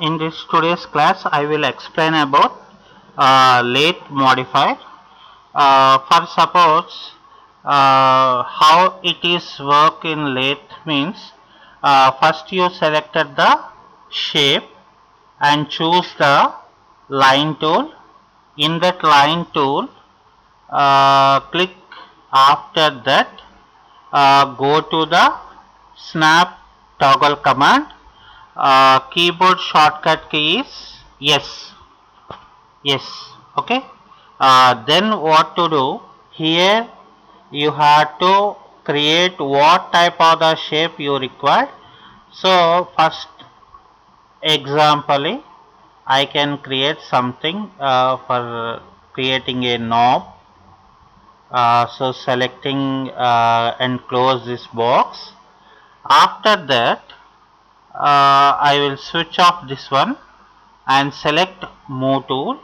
In this today's class, I will explain about lathe modifier. For suppose how it is work in lathe means first you selected the shape and choose the line tool. In that line tool, click after that go to the snap toggle command. Keyboard shortcut key is yes, okay. Then what to do here, you have to create what type of the shape you require. So first example I can create something for creating a knob. So selecting and close this box. After that I will switch off this one and select move tool.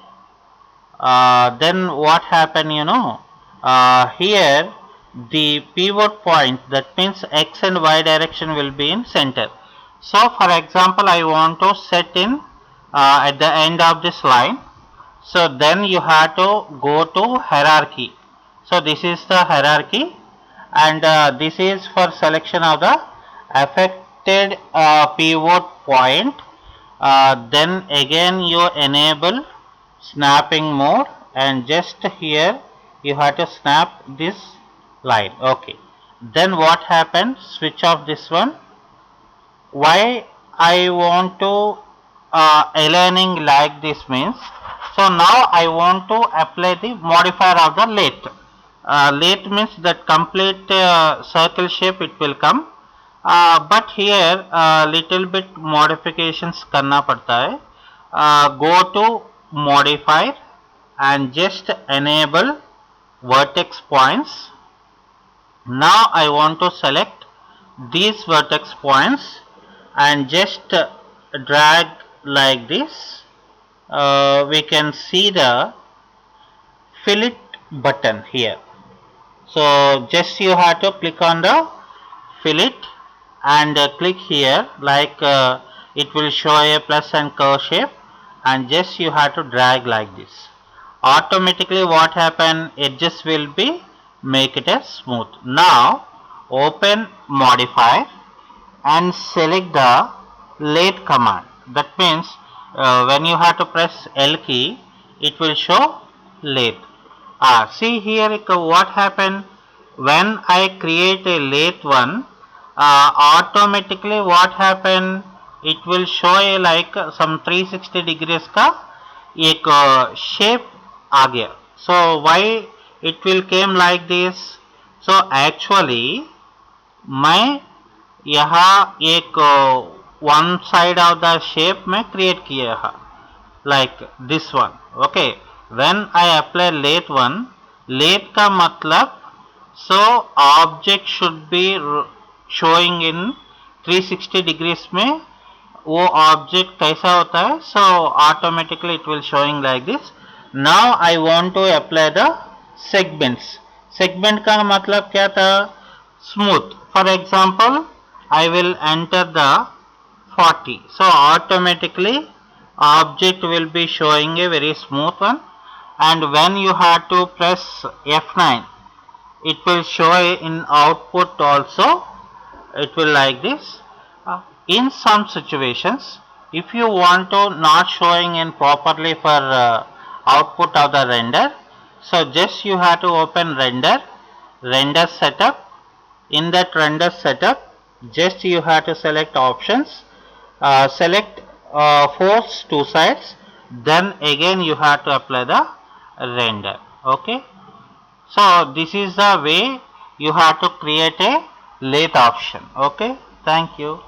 Then what happen, here the pivot point, that means x and y direction will be in center. So for example I want to set in at the end of this line. So then you have to go to hierarchy. So this is the hierarchy, and this is for selection of the affected pivot point. Then again you enable snapping mode, and just here you have to snap this line. Okay, then what happens, switch off this one. Why I want to aligning like this means, so now I want to apply the modifier of the lathe. Lathe means that complete circle shape it will come, but here little bit modifications करना पड़ता है. Go to modifier and just enable vertex points. Now I want to select these vertex points and just drag like this. We can see the fillet button here. So just you have to click on the fillet and click here, like it will show a plus and curve shape, and just you have to drag like this. Automatically what happen, edges will be make it as smooth. Now open modifier and select the lathe command. That means when you have to press L key, it will show lathe. See here what happened, when I create a lathe one, automatically what happened, it will show a like some 360 degrees का एक shape आ गया. So why it will came like this? So actually मैं यहाँ एक one side of the shape में create किया है, like this one. Okay, when I apply lathe one, lathe का मतलब, so object should be showing in 360 degrees में वो object कैसा होता है, so automatically it will showing like this. Now I want to apply the segments. Segment का मतलब क्या था, smooth. For example I will enter the 40, so automatically object will be showing a very smooth one, and when you have to press F9, it will show in output also, it will like this. In some situations, if you want to not showing in properly for output of the render, so just you have to open render setup. In that render setup, just you have to select options, select force two sides, then again you have to apply the render. Okay, so this is the way you have to create a lathe option. Okay, thank you.